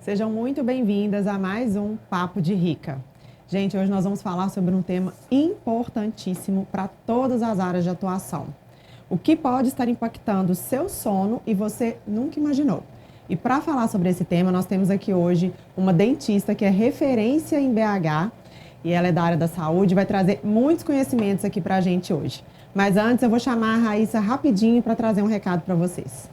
Sejam muito bem-vindas a mais um Papo de Rica. Gente, hoje nós vamos falar sobre um tema importantíssimo para todas as áreas de atuação. O que pode estar impactando o seu sono e você nunca imaginou. E para falar sobre esse tema, nós temos aqui hoje uma dentista que é referência em BH e ela é da área da saúde e vai trazer muitos conhecimentos aqui para a gente hoje. Mas antes eu vou chamar a Raíssa rapidinho para trazer um recado para vocês.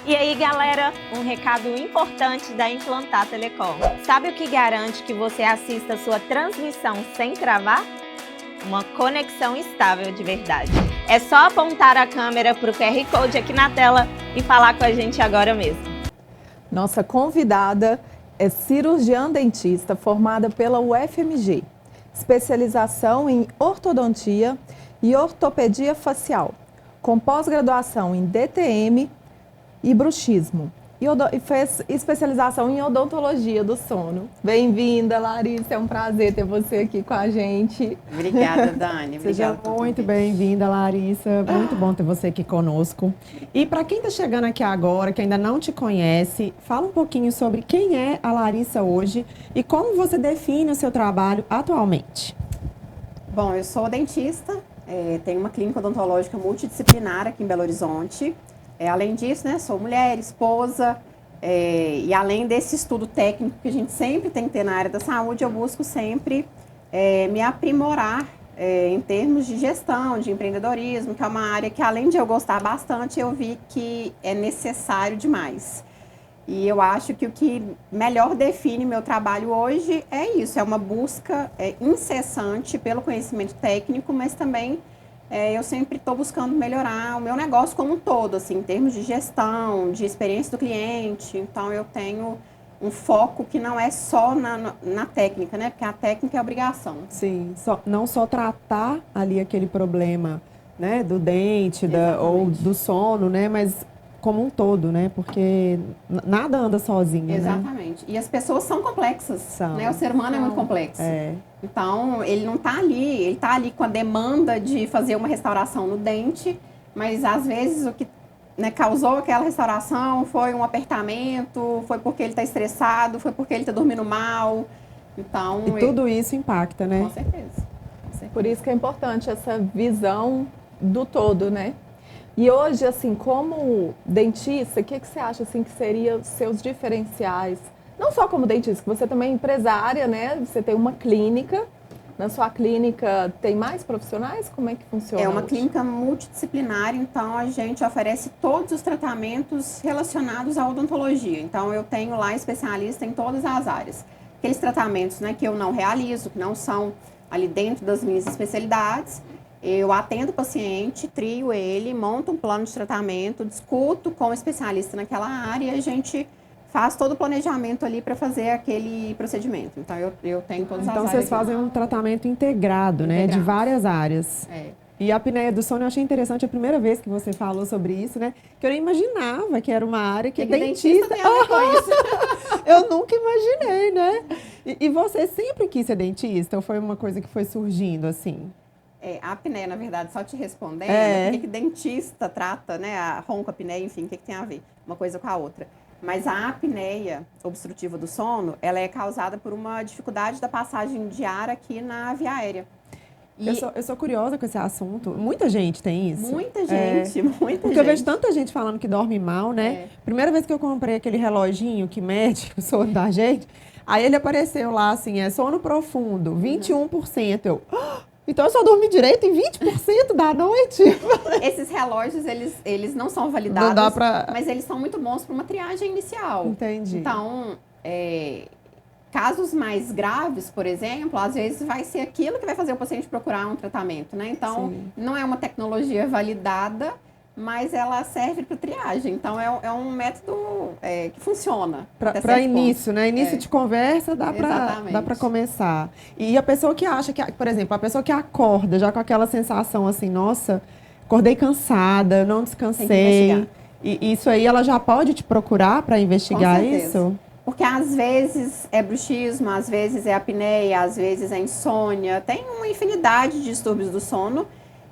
E aí, galera, um recado importante da Implantar Telecom. Sabe o que garante que você assista a sua transmissão sem travar? Uma conexão estável de verdade. É só apontar a câmera para o QR Code aqui na tela e falar com a gente agora mesmo. Nossa convidada é cirurgiã dentista formada pela UFMG, especialização em ortodontia e ortopedia facial, com pós-graduação em DTM e bruxismo. E fez especialização em odontologia do sono. Bem-vinda, Larissa. É um prazer ter você aqui com a gente. Obrigada, Dani. Seja muito bem-vinda, Larissa. Muito bom ter você aqui conosco. E para quem está chegando aqui agora, que ainda não te conhece, fala um pouquinho sobre quem é a Larissa hoje e como você define o seu trabalho atualmente. Bom, eu sou dentista, tenho uma clínica odontológica multidisciplinar aqui em Belo Horizonte. Além disso, né, sou mulher, esposa, e além desse estudo técnico que a gente sempre tem que ter na área da saúde, eu busco sempre me aprimorar em termos de gestão, de empreendedorismo, que é uma área que, além de eu gostar bastante, eu vi que é necessário demais. E eu acho que o que melhor define meu trabalho hoje é isso, é uma busca incessante pelo conhecimento técnico, mas também eu sempre estou buscando melhorar o meu negócio como um todo, assim, em termos de gestão, de experiência do cliente. Então, eu tenho um foco que não é só na técnica, né? Porque a técnica é obrigação. Sim, não só tratar ali aquele problema, né, do dente ou do sono, né, mas como um todo, né? Porque nada anda sozinho. Exatamente. Né? E as pessoas são complexas, né? O ser humano é muito complexo. Então, ele não está ali, ele está ali com a demanda de fazer uma restauração no dente, mas às vezes o que causou aquela restauração foi um apertamento, foi porque ele está estressado, foi porque ele está dormindo mal. Então, e tudo isso impacta, né? Com certeza. Por isso que é importante essa visão do todo, né? E hoje, assim, como dentista, o que você acha assim, que seriam os seus diferenciais? Não só como dentista, que você também é empresária, né? Você tem uma clínica. Na sua clínica tem mais profissionais? Como é que funciona? É uma hoje? clínica multidisciplinar, então a gente oferece todos os tratamentos relacionados à odontologia. Então eu tenho lá especialista em todas as áreas. Aqueles tratamentos, né, que eu não realizo, que não são ali dentro das minhas especialidades, eu atendo o paciente, trio ele, monto um plano de tratamento, discuto com o especialista naquela área e a gente faz todo o planejamento ali para fazer aquele procedimento. Então, eu tenho todas as áreas. Então, vocês fazem um tratamento integrado, né? De várias áreas. E a apneia do sono, eu achei interessante a primeira vez que você falou sobre isso, né? Que eu nem imaginava que era uma área que dentista tem a ver com isso. Eu nunca imaginei, né? E você sempre quis ser dentista? Ou foi uma coisa que foi surgindo, assim? A apneia, na verdade, só te respondendo, o que dentista trata, né? A ronco-apneia, enfim, o que tem a ver uma coisa com a outra. Mas a apneia obstrutiva do sono, ela é causada por uma dificuldade da passagem de ar aqui na via aérea. Eu sou curiosa com esse assunto. Muita gente tem isso. Muita gente, muita gente. Porque eu vejo tanta gente falando que dorme mal, né? Primeira vez que eu comprei aquele reloginho que mede o sono da gente, aí ele apareceu lá assim, sono profundo, 21%. Eu... Então eu só dormi direito em 20% da noite. Esses relógios, eles não são validados, não dá pra... mas eles são muito bons para uma triagem inicial. Entendi. Então, casos mais graves, por exemplo, às vezes vai ser aquilo que vai fazer o paciente procurar um tratamento, né? Então, não é uma tecnologia validada, mas ela serve para triagem. Então, é um método que funciona. Para início, né? Início de conversa dá para começar. E a pessoa que acha que, por exemplo, a pessoa que acorda já com aquela sensação assim, nossa, acordei cansada, não descansei. Tem que investigar. E isso aí ela já pode te procurar para investigar isso? Porque às vezes é bruxismo, às vezes é apneia, às vezes é insônia. Tem uma infinidade de distúrbios do sono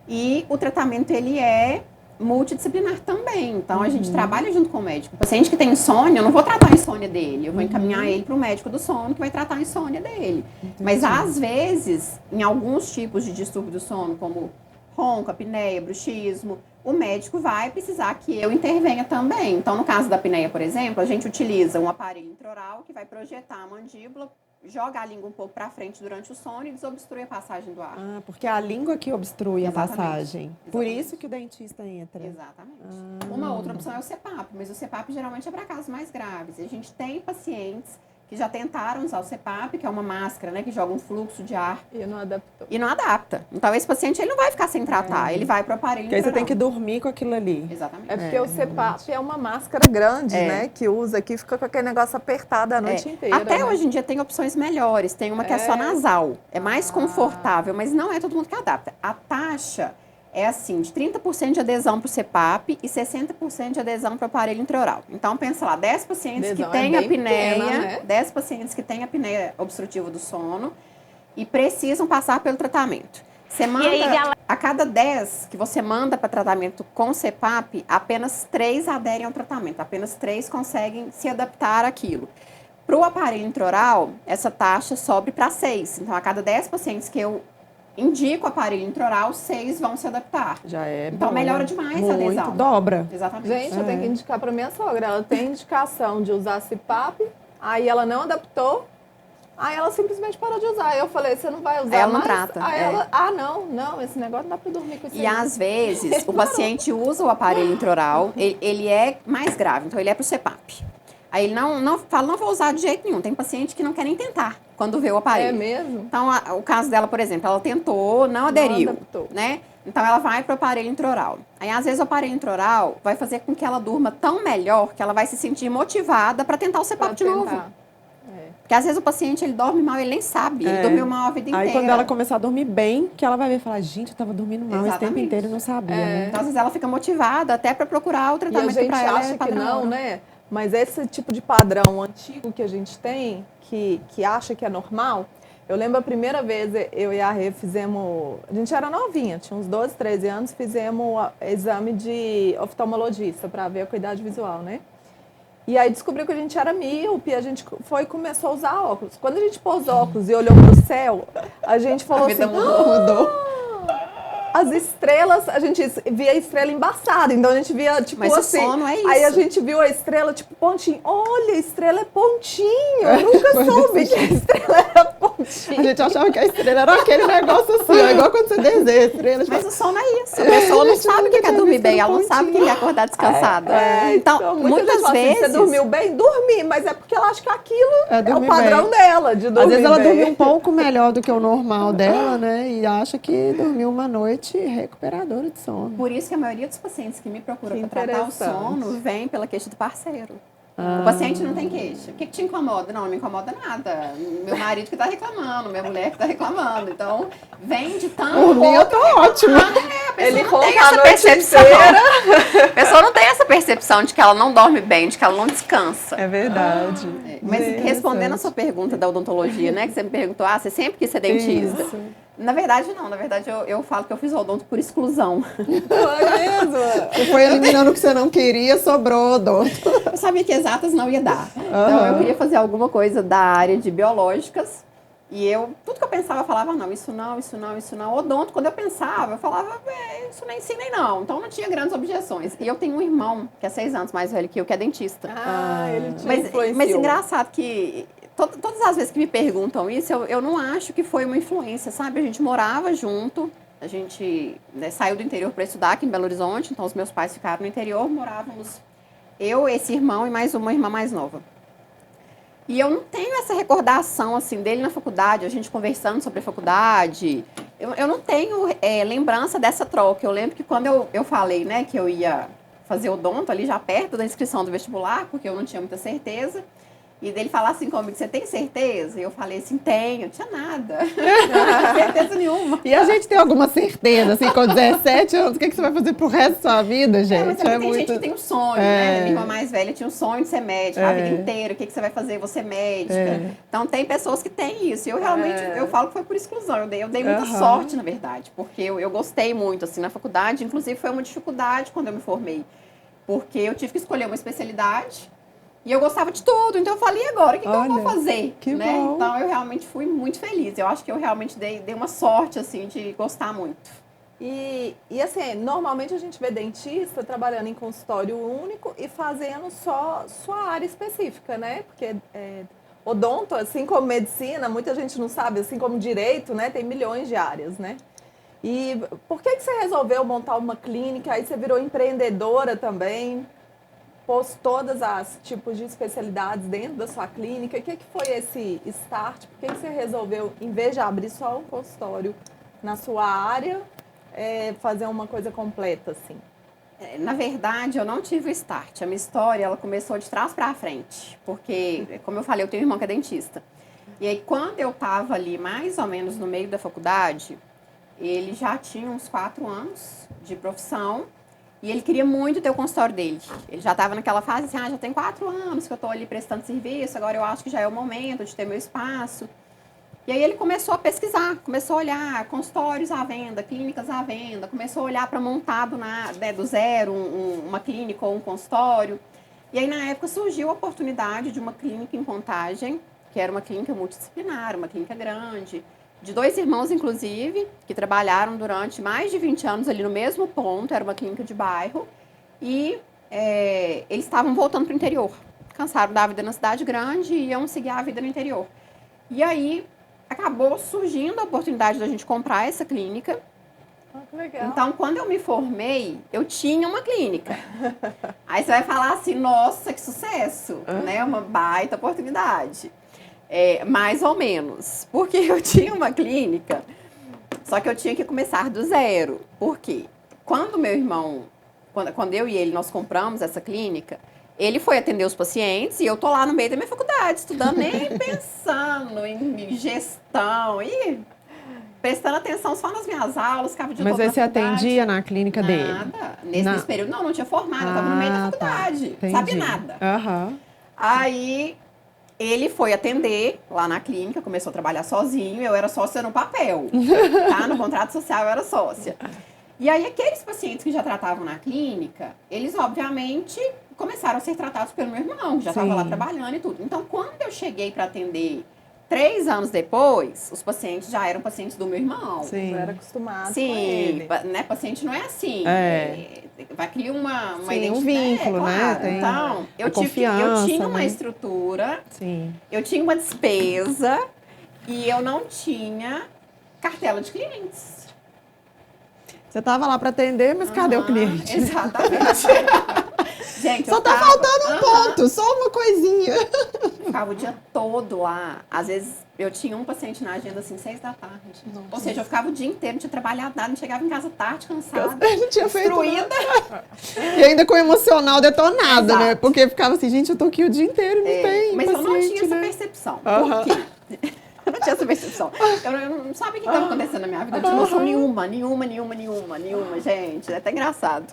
e o tratamento ele é multidisciplinar também. Então, a gente trabalha junto com o médico. O paciente que tem insônia, eu não vou tratar a insônia dele. Eu vou encaminhar ele para o médico do sono, que vai tratar a insônia dele. Mas, às vezes, em alguns tipos de distúrbio do sono, como ronco, apneia, bruxismo, o médico vai precisar que eu intervenha também. Então, no caso da apneia, por exemplo, a gente utiliza um aparelho intraoral que vai projetar a mandíbula, joga a língua um pouco para frente durante o sono e desobstrui a passagem do ar. Ah, porque é a língua que obstrui Exatamente. a passagem. Por Exatamente. isso que o dentista entra. Exatamente. Uma outra opção é o CPAP, mas o CPAP geralmente é para casos mais graves. E a gente tem pacientes que já tentaram usar o CPAP, que é uma máscara, né, que joga um fluxo de ar E não adaptou. e não adapta. Então, esse paciente ele não vai ficar sem tratar, ele vai para o aparelho Porque aí você tem que intraoral. dormir com aquilo ali. Exatamente. É porque o CPAP é uma máscara grande, né? Que usa aqui, fica com aquele negócio apertado a noite inteira. Até né? hoje em dia tem opções melhores. Tem uma que é só nasal. É mais confortável, mas não é todo mundo que adapta. A taxa é assim, de 30% de adesão para o CPAP e 60% de adesão para o aparelho intraoral. Então, pensa lá, 10 pacientes que Adesão têm é bem apneia, pequena, né? 10 pacientes que têm apneia obstrutiva do sono e precisam passar pelo tratamento. Você manda, aí, galera? a cada 10 que você manda para tratamento com CPAP, apenas 3 aderem ao tratamento, apenas 3 conseguem se adaptar àquilo. Para o aparelho intraoral, essa taxa sobe para 6. Então, a cada 10 pacientes que eu indico o aparelho intraoral, 6 vão se adaptar. Já é Então, bom, melhora né? demais a Muito, adesão. dobra. Exatamente. Gente, eu tenho que indicar para minha sogra. Ela tem indicação de usar CPAP, aí ela não adaptou, aí ela simplesmente parou de usar. Aí eu falei, você não vai usar Aí ela não mais? trata, Aí é. ela, não, esse negócio não dá para dormir com isso E aí. às vezes, o paciente usa o aparelho intraoral, ele é mais grave, então ele é para o CPAP. Aí ele não fala, não vou usar de jeito nenhum. Tem paciente que não quer nem tentar quando vê o aparelho. É mesmo? Então, o caso dela, por exemplo, ela tentou, não aderiu, adaptou. né? Então, ela vai para o aparelho intraoral. Aí, às vezes, o aparelho intraoral vai fazer com que ela durma tão melhor que ela vai se sentir motivada para tentar o CPAP de novo. É. Porque, às vezes, o paciente, ele dorme mal, ele nem sabe. Ele dormiu mal a vida inteira. Aí quando ela começar a dormir bem, que ela vai ver e falar, gente, eu tava dormindo mal esse tempo Exatamente. inteiro e não sabia, né? Então, às vezes, ela fica motivada até para procurar o E a tratamento gente para ela. acha que padrão. não, né? Mas esse tipo de padrão antigo que a gente tem, que acha que é normal, eu lembro a primeira vez, eu e a Rê fizemos, a gente era novinha, tinha uns 12, 13 anos, fizemos exame de oftalmologista para ver a acuidade visual, né? E aí descobriu que a gente era míope, a gente começou a usar óculos. Quando a gente pôs óculos e olhou pro céu, a gente falou A vida assim, mudou. as estrelas, a gente via a estrela embaçada, então a gente via, tipo Mas o assim... sono é isso. Aí a gente viu a estrela, tipo, pontinho. Olha, a estrela é pontinho. Eu nunca soube que a estrela era A pontinho. gente achava que a estrela era aquele negócio assim, ó, igual quando você desenha a estrela. Mas o sono é isso. A pessoa não gente, sabe o nunca que é tinha dormir visto bem, um ela não sabe o que é acordar descansada. Então, muita muitas gente fala assim, vezes... você dormiu bem? Dormi, mas é porque ela acha que aquilo é o dormir padrão bem. dela, de dormir Às vezes ela bem. dorme um pouco melhor do que o normal dela, né? E acha que dormiu uma noite recuperadora de sono. Por isso que a maioria dos pacientes que me procuram Que para tratar o interessante. sono vem pela queixa do parceiro. O paciente não tem queixa. O que te incomoda? Não me incomoda nada. Meu marido que está reclamando, minha mulher que está reclamando. Então, vem de tanto... Por mim, eu tô ótima. Ele não tem ronca a essa noite percepção. inteira. A pessoa não tem essa percepção de que ela não dorme bem, de que ela não descansa. É verdade. Mas respondendo a sua pergunta da odontologia, né? Que você me perguntou, você sempre quis ser dentista? Isso. Na verdade, não. Na verdade, eu falo que eu fiz odonto por exclusão. É mesmo? Você foi eliminando o que você não queria, sobrou odonto. Eu sabia que exatas não ia dar. Então, eu queria fazer alguma coisa da área de biológicas. E tudo que eu pensava, eu falava, não, isso não, isso não, isso não. Odonto, quando eu pensava, eu falava, isso nem sim, nem não. Então, não tinha grandes objeções. E eu tenho um irmão, que é 6 anos mais velho que eu, que é dentista. Ele te Mas influenciou. engraçado que todas as vezes que me perguntam isso, eu não acho que foi uma influência, sabe? A gente morava junto, a gente saiu do interior para estudar aqui em Belo Horizonte, então os meus pais ficaram no interior, morávamos eu, esse irmão e mais uma irmã mais nova. E eu não tenho essa recordação, assim, dele na faculdade, a gente conversando sobre a faculdade. Eu não tenho lembrança dessa troca. Eu lembro que quando eu falei, né, que eu ia fazer odonto ali já perto da inscrição do vestibular, porque eu não tinha muita certeza, E dele falar assim comigo, você tem certeza? E eu falei assim, tenho, não tinha nada. Não tinha certeza nenhuma. E a gente tem alguma certeza, assim, com 17 anos, o que você vai fazer pro resto da sua vida, gente? Mas tem gente que tem um sonho, né? Minha irmã mais velha tinha um sonho de ser médica a vida inteira. O que você vai fazer? Você é médica. Então tem pessoas que têm isso. Eu realmente, eu falo que foi por exclusão. Eu dei muita sorte, na verdade, porque eu gostei muito, assim, na faculdade. Inclusive foi uma dificuldade quando eu me formei, porque eu tive que escolher uma especialidade. E eu gostava de tudo, então eu falei, e agora? O que eu vou fazer? Que né? bom. Então eu realmente fui muito feliz. Eu acho que eu realmente dei uma sorte, assim, de gostar muito. E assim, normalmente a gente vê dentista trabalhando em consultório único e fazendo só sua área específica, né? Porque odonto, assim como medicina, muita gente não sabe, assim como direito, né? Tem milhões de áreas, né? E por que você resolveu montar uma clínica? Aí você virou empreendedora também? Pôs todas as tipos de especialidades dentro da sua clínica. O que foi esse start? Por que você resolveu, em vez de abrir só um consultório na sua área, fazer uma coisa completa, assim? Na verdade, eu não tive o start. A minha história, ela começou de trás para frente. Porque, como eu falei, eu tenho um irmão que é dentista. E aí, quando eu estava ali, mais ou menos no meio da faculdade, ele já tinha uns 4 anos de profissão. E ele queria muito ter o consultório dele. Ele já estava naquela fase assim, já tem 4 anos que eu estou ali prestando serviço, agora eu acho que já é o momento de ter meu espaço. E aí ele começou a pesquisar, começou a olhar consultórios à venda, clínicas à venda, começou a olhar para montar do zero uma clínica ou um consultório. E aí na época surgiu a oportunidade de uma clínica em Contagem, que era uma clínica multidisciplinar, uma clínica grande, de 2 irmãos, inclusive, que trabalharam durante mais de 20 anos ali no mesmo ponto, era uma clínica de bairro, e eles estavam voltando para o interior. Cansaram da vida na cidade grande e iam seguir a vida no interior. E aí, acabou surgindo a oportunidade da gente comprar essa clínica. Que legal. Então, quando eu me formei, eu tinha uma clínica. Aí você vai falar assim, nossa, que sucesso, né? Uma baita oportunidade. Mais ou menos, porque eu tinha uma clínica, só que eu tinha que começar do zero. Por quê? Quando meu irmão, quando eu e ele, nós compramos essa clínica, ele foi atender os pacientes e eu tô lá no meio da minha faculdade, estudando, nem pensando em gestão e prestando atenção só nas minhas aulas, ficava de Mas aí você atendia na clínica dele? Nada. Nesse período, não tinha formado, eu tava no meio da faculdade, não sabia nada. Aí ele foi atender lá na clínica, começou a trabalhar sozinho, eu era sócia no papel, tá? No contrato social eu era sócia. E aí aqueles pacientes que já tratavam na clínica, eles obviamente começaram a ser tratados pelo meu irmão, que já estava lá trabalhando e tudo. Então, quando eu cheguei para atender 3 anos depois, os pacientes já eram pacientes do meu irmão. Sim. Eu era acostumado com ele. Né? Paciente não é assim. Vai criar uma identidade. Um vínculo, claro. Né? Então, eu tinha uma estrutura, eu tinha uma despesa e eu não tinha cartela de clientes. Você estava lá para atender, mas cadê o cliente? Exatamente. Gente, só tá faltando um ponto, só uma coisinha. Eu ficava o dia todo lá. Às vezes eu tinha um paciente na agenda assim, 6 da tarde. Ou seja, eu ficava o dia inteiro, não tinha trabalhado nada, não chegava em casa tarde, cansada, não tinha destruída. E ainda com o emocional detonado, né? Porque ficava assim, gente, eu tô aqui o dia inteiro, não tem. Mas eu não tinha essa né? percepção. Por quê? Eu não tinha essa percepção. Eu não sabia o que estava acontecendo na minha vida. Eu não tinha noção nenhuma, gente. É até engraçado.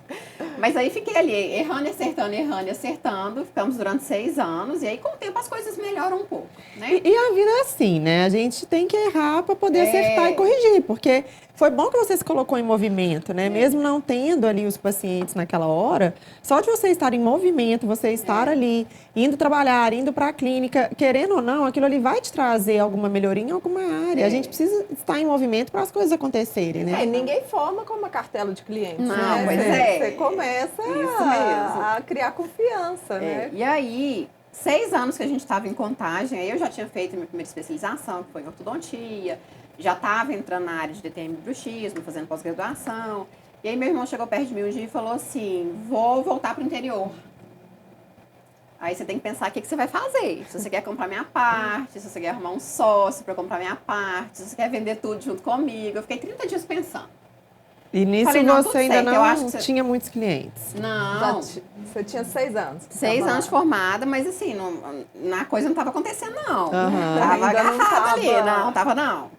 Mas aí fiquei ali, errando e acertando. Ficamos durante 6 anos. E aí, com o tempo, as coisas melhoram um pouco, né? E a vida é assim, né? A gente tem que errar para poder acertar e corrigir. Porque foi bom que você se colocou em movimento, né? Mesmo não tendo ali os pacientes naquela hora, só de você estar em movimento, você estar ali, indo trabalhar, indo para a clínica, querendo ou não, aquilo ali vai te trazer alguma melhoria em alguma área. A gente precisa estar em movimento para as coisas acontecerem, né? Ninguém forma com uma cartela de clientes, não, né? Pois Você começa a criar confiança, né? E aí, 6 anos que a gente estava em Contagem, aí eu já tinha feito minha primeira especialização, que foi em ortodontia, já estava entrando na área de DTM e bruxismo, fazendo pós-graduação. E aí meu irmão chegou perto de mim um dia e falou assim, vou voltar para o interior. Aí você tem que pensar o que você vai fazer. Se você quer comprar minha parte, se você quer arrumar um sócio para comprar minha parte, se você quer vender tudo junto comigo. Eu fiquei 30 dias pensando. E nisso Falei, não, você tudo ainda certo, eu acho não que tinha muitos clientes. Não, Você tinha 6 anos. 6 Tava- anos de formada, mas assim, na coisa não estava acontecendo, não. Aham. Tava Ainda não agarrada ali, tava. não, tava não.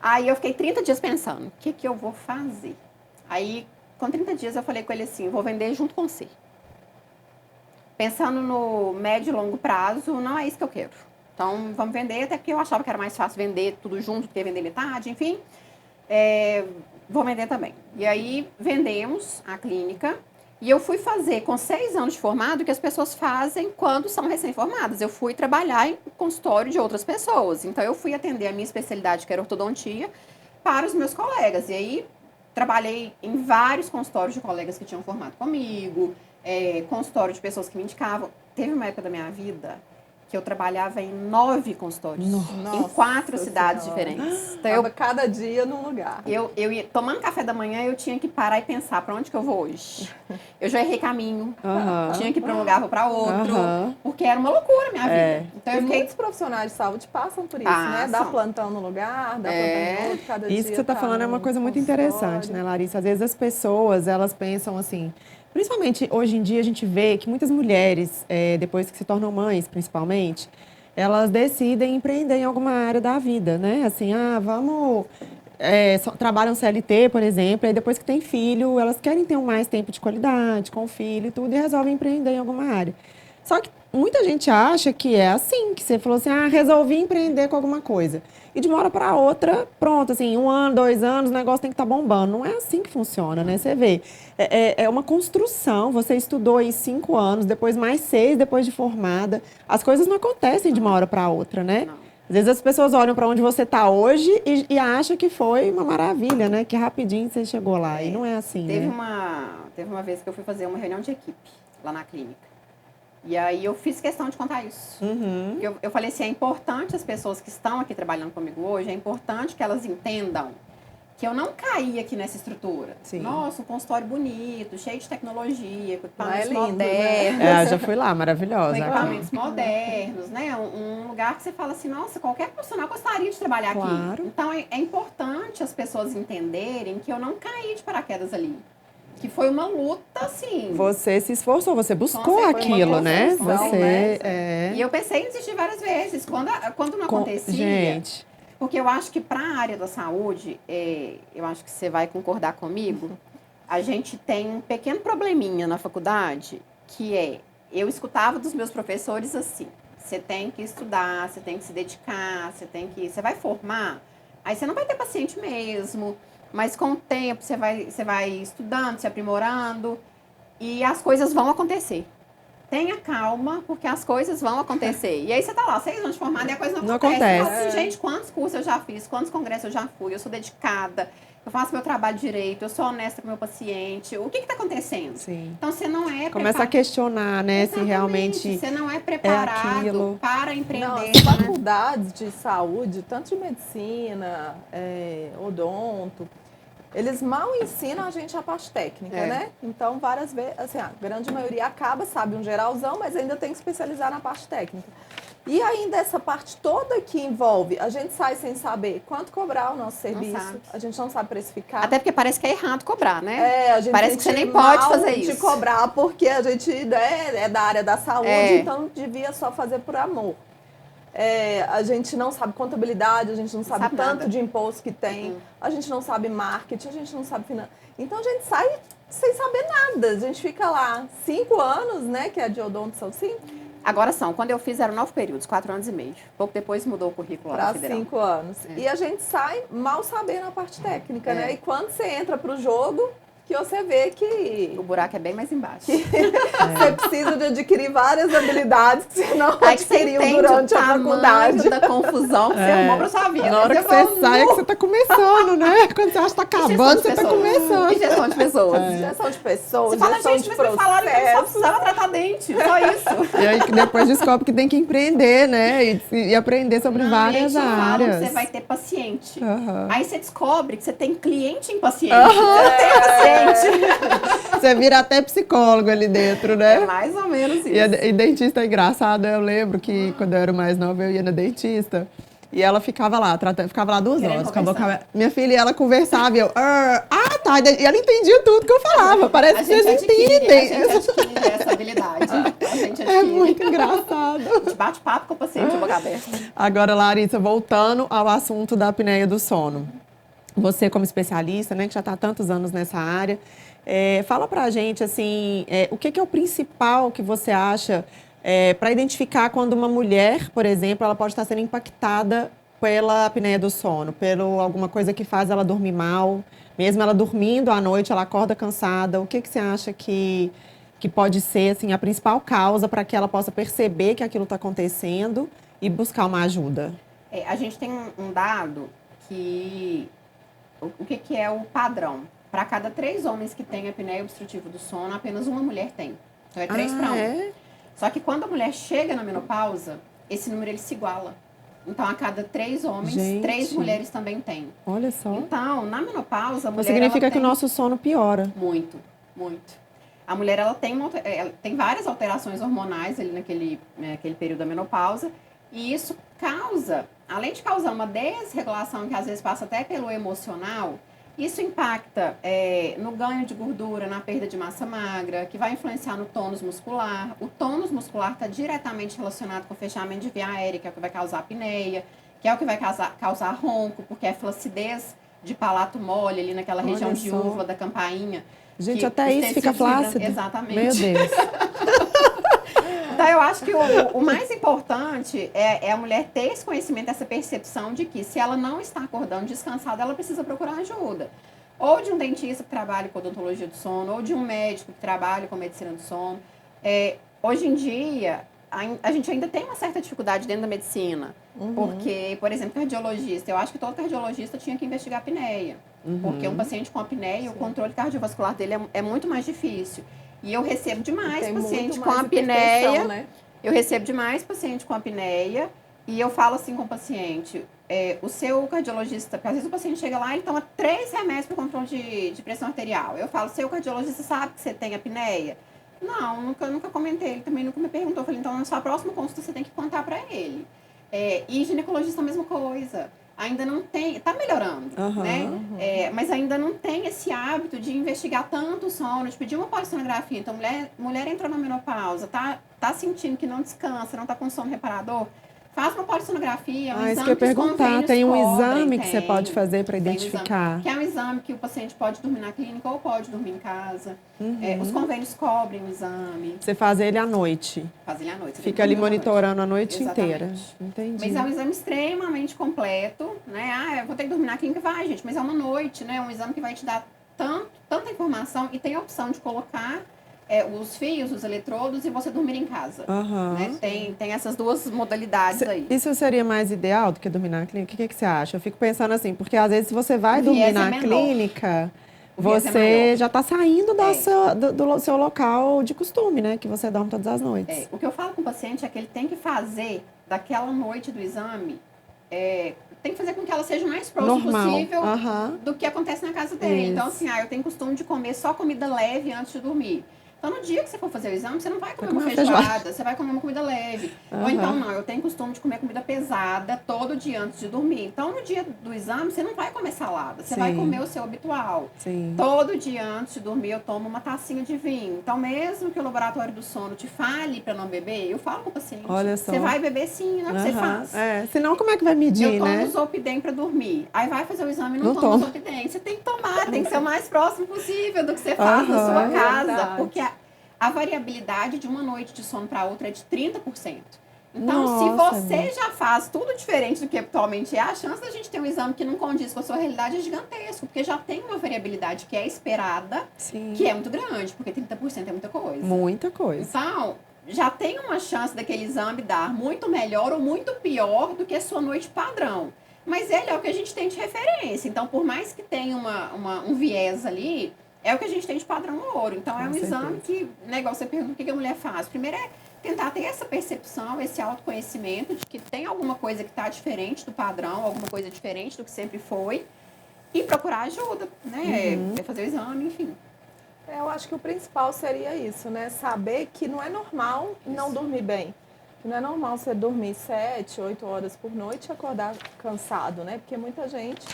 Aí eu fiquei 30 dias pensando, o que eu vou fazer? Aí, com 30 dias, eu falei com ele assim, vou vender junto com você. Pensando no médio e longo prazo, não é isso que eu quero. Então, vamos vender, até porque eu achava que era mais fácil vender tudo junto do que vender metade, enfim. Vou vender também. E aí, vendemos a clínica. E eu fui fazer com 6 anos de formado o que as pessoas fazem quando são recém-formadas. Eu fui trabalhar em consultório de outras pessoas. Então, eu fui atender a minha especialidade, que era ortodontia, para os meus colegas. E aí, trabalhei em vários consultórios de colegas que tinham formado comigo, consultório de pessoas que me indicavam. Teve uma época da minha vida que eu trabalhava em 9 consultórios, em 4 cidades diferentes. Então, Tava cada dia num lugar. eu ia tomando café da manhã, eu tinha que parar e pensar para onde que eu vou hoje. Eu já errei caminho, Aham. tinha que ir para um lugar, vou para outro, Aham. porque era uma loucura a minha É. vida. Então E eu fiquei muitos profissionais de saúde passam por isso, né? Dá Passam. plantão no lugar, dá plantão em outro, cada dia Isso que você está tá falando é uma num coisa muito consultório. interessante, né, Larissa? Às vezes as pessoas, elas pensam assim, principalmente hoje em dia a gente vê que muitas mulheres, depois que se tornam mães, principalmente, elas decidem empreender em alguma área da vida, né? Assim, vamos... trabalham CLT, por exemplo, e depois que tem filho, elas querem ter mais tempo de qualidade com o filho e tudo, e resolvem empreender em alguma área. Só que muita gente acha que é assim, que você falou assim, resolvi empreender com alguma coisa. E de uma hora para outra, pronto, assim, 1 ano, 2 anos, o negócio tem que estar bombando. Não é assim que funciona, né? Você vê, é uma construção, você estudou aí 5 anos, depois mais 6, depois de formada. As coisas não acontecem de uma hora para outra, né? Não. Às vezes as pessoas olham para onde você está hoje e acham que foi uma maravilha, né? Que rapidinho você chegou lá. E não é assim, Teve né? teve uma vez que eu fui fazer uma reunião de equipe lá na clínica. E aí eu fiz questão de contar isso. Uhum. Eu falei assim, é importante as pessoas que estão aqui trabalhando comigo hoje, é importante que elas entendam que eu não caí aqui nessa estrutura. Sim. Nossa, um consultório bonito, cheio de tecnologia, com Não é equipamentos lindo, modernos. Eu já fui lá, Com maravilhosa. equipamentos modernos, né? Um lugar que você fala assim, nossa, qualquer profissional gostaria de trabalhar Claro. aqui. Então, é importante as pessoas entenderem que eu não caí de paraquedas ali. Que foi uma luta, assim. Você se esforçou, você buscou Nossa, foi uma aquilo, né? construção, Você né? E eu pensei em desistir várias vezes. Quando não acontecia... Gente, Porque eu acho que para a área da saúde, eu acho que você vai concordar comigo, a gente tem um pequeno probleminha na faculdade, que eu escutava dos meus professores assim, você tem que estudar, você tem que se dedicar, você vai formar, aí você não vai ter paciente mesmo, mas com o tempo você vai estudando, se aprimorando, e as coisas vão acontecer. Tenha calma, porque as coisas vão acontecer. E aí você tá lá, 6 anos de formada e a coisa não acontece. acontece. Eu falo assim, gente, quantos cursos eu já fiz, quantos congressos eu já fui, eu sou dedicada, eu faço meu trabalho direito, eu sou honesta com o meu paciente. O que tá acontecendo? sim. Então você não é Começa a questionar, né? Se Exatamente, realmente você não é preparado aquilo. para Não, empreender. as faculdades de saúde, tanto de medicina, odonto, eles mal ensinam a gente a parte técnica, né? Então, várias vezes, assim, a grande maioria acaba, sabe um geralzão, mas ainda tem que especializar na parte técnica. E ainda essa parte toda que envolve, a gente sai sem saber quanto cobrar o nosso serviço, sabe. a gente não sabe precificar. Até porque parece que é errado cobrar, né? A gente Parece que você sente nem pode mal fazer de isso. cobrar, porque a gente é da área da saúde, então devia só fazer por amor. A gente não sabe contabilidade, a gente não sabe tanto nada. de imposto que tem, a gente não sabe marketing, a gente não sabe finanças. Então a gente sai sem saber nada, a gente fica lá 5 anos, né, que é de odonto, são 5, Agora quando eu fiz eram 9 períodos, 4 anos e meio. Pouco depois mudou o currículo lá para da Federal. 5 anos. E a gente sai mal sabendo a parte técnica, né? E quando você entra pro jogo, que você vê que O buraco é bem mais embaixo. você precisa de adquirir várias habilidades que você não Aí que você adquiriu entende durante o a faculdade. tamanho da confusão que você arrumou pra sua vida. Na hora que você sai, é que você tá começando, né? Quando você acha que tá acabando, você tá E começando. gestão de pessoas. Gestão de pessoas, Você fala, gestão gente, de mas me falaram que eu só processos. precisava tratar dente. Só isso. E aí que depois descobre que tem que empreender, né? E aprender sobre várias Aí te falam áreas. que você vai ter paciente. Aham. Aí você descobre que você tem cliente impaciente. Você não tem paciente. Você vira até psicólogo ali dentro, né? É mais ou menos isso. E dentista é engraçado, eu lembro que quando eu era mais nova eu ia na dentista e ela ficava lá, ficava lá 2 Querendo horas. Com a boca... conversar. Minha filha, ela conversava e eu, tá vontade. E ela entendia tudo que eu falava. Parece que vocês entendem. A gente adquire essa habilidade. A gente adquire. É muito engraçado. A gente bate papo com o paciente de boca aberta. Agora, Larissa, voltando ao assunto da apneia do sono. Você, como especialista, né, que já está há tantos anos nessa área, fala pra gente, assim, o que é o principal que você acha para identificar quando uma mulher, por exemplo, ela pode estar sendo impactada pela apneia do sono, pelo alguma coisa que faz ela dormir mal, mesmo ela dormindo à noite, ela acorda cansada. O que você acha que pode ser assim, a principal causa para que ela possa perceber que aquilo está acontecendo e buscar uma ajuda? A gente tem um dado que... O que é o padrão? Para cada 3 homens que têm apneia obstrutiva do sono, apenas uma mulher tem. Então é 3 para 1. É? Só que quando a mulher chega na menopausa, esse número ele se iguala. Então, a cada 3 homens, Gente. 3 mulheres também têm. Olha só. Então, na menopausa, a mulher... Então significa ela que o tem... nosso sono piora. Muito, muito. A mulher, ela tem várias alterações hormonais ali naquele período da menopausa. E isso causa, além de causar uma desregulação que às vezes passa até pelo emocional, isso impacta no ganho de gordura, na perda de massa magra, que vai influenciar no tônus muscular. O tônus muscular está diretamente relacionado com o fechamento de via aérea, que é o que vai causar apneia, que é o que vai causar ronco, porque é flacidez de palato mole ali naquela região de úvula da campainha. Gente, até isso fica flácido. Exatamente. Meu Deus. Então, eu acho que o mais importante é a mulher ter esse conhecimento, essa percepção de que se ela não está acordando descansada, ela precisa procurar ajuda. Ou de um dentista que trabalhe com odontologia do sono, ou de um médico que trabalhe com medicina do sono. Hoje em dia, a gente ainda tem uma certa dificuldade dentro da medicina. Porque, por exemplo, cardiologista, eu acho que todo cardiologista tinha que investigar a apneia. Porque um paciente com apneia, o controle cardiovascular dele é muito mais difícil. E eu recebo demais paciente com apneia. Né? Eu recebo demais paciente com apneia. E eu falo assim com o paciente, o seu cardiologista, porque às vezes o paciente chega lá e toma 3 remédios para o controle de pressão arterial. Eu falo, seu cardiologista sabe que você tem apneia? Não, nunca comentei, ele também nunca me perguntou. Eu falei, então na sua próxima consulta você tem que contar para ele. E ginecologista a mesma coisa. Ainda não tem, tá melhorando, né? Mas ainda não tem esse hábito de investigar tanto o sono, de pedir uma polissonografia. Então, mulher entrou na menopausa, tá sentindo que não descansa, não tá com sono reparador, faz uma polissonografia, um exame isso que eu ia perguntar, tem um exame que você pode fazer para identificar? Que é um exame que o paciente pode dormir na clínica ou pode dormir em casa. Os convênios cobrem o exame. Você faz ele à noite? Faz ele à noite. Fica ali monitorando a noite inteira. Entendi. Mas é um exame extremamente completo, né? Eu vou ter que dormir na clínica, vai, gente, mas é uma noite, né? É um exame que vai te dar tanta informação e tem a opção de colocar os fios, os eletrodos e você dormir em casa. Né? Tem essas duas modalidades aí. Isso seria mais ideal do que dormir na clínica? O que você acha? Eu fico pensando assim, porque às vezes se você vai dormir na clínica, você já está saindo do seu local de costume, né? Que você dorme todas as noites. O que eu falo com o paciente é que ele tem que fazer daquela noite do exame, tem que fazer com que ela seja o mais próximo possível do que acontece na casa dele. Isso. Então, assim, eu tenho costume de comer só comida leve antes de dormir. Então, no dia que você for fazer o exame, você não vai comer uma feijoada, você vai comer uma comida leve. Ou então, não, eu tenho costume de comer comida pesada todo dia antes de dormir. Então, no dia do exame, você não vai comer salada, você vai comer o seu habitual. Todo dia antes de dormir, eu tomo uma tacinha de vinho. Então, mesmo que o laboratório do sono te fale para não beber, eu falo com o paciente. Olha só. Você vai beber sim, não é o que você faz. Senão, como é que vai medir, né? Eu tomo Zolpidem para dormir. Aí vai fazer o exame e não toma Zolpidem. Você tem que tomar, tem que ser o mais próximo possível do que você faz na sua casa. Porque a variabilidade de uma noite de sono para outra é de 30%. Então, se você já faz tudo diferente do que habitualmente é, a chance da gente ter um exame que não condiz com a sua realidade é gigantesco, porque já tem uma variabilidade que é esperada, que é muito grande, porque 30% é muita coisa. Muita coisa. Então, já tem uma chance daquele exame dar muito melhor ou muito pior do que a sua noite padrão. Mas ele é o que a gente tem de referência. Então, por mais que tenha um viés ali, é o que a gente tem de padrão ouro. Então, é um exame que, né, igual você pergunta o que a mulher faz. Primeiro é tentar ter essa percepção, esse autoconhecimento de que tem alguma coisa que está diferente do padrão, alguma coisa diferente do que sempre foi, e procurar ajuda, né? Fazer o exame, enfim. Eu acho que o principal seria isso, né? Saber que não é normal não dormir bem. Que não é normal você dormir 7, 8 horas por noite e acordar cansado, né? Porque muita gente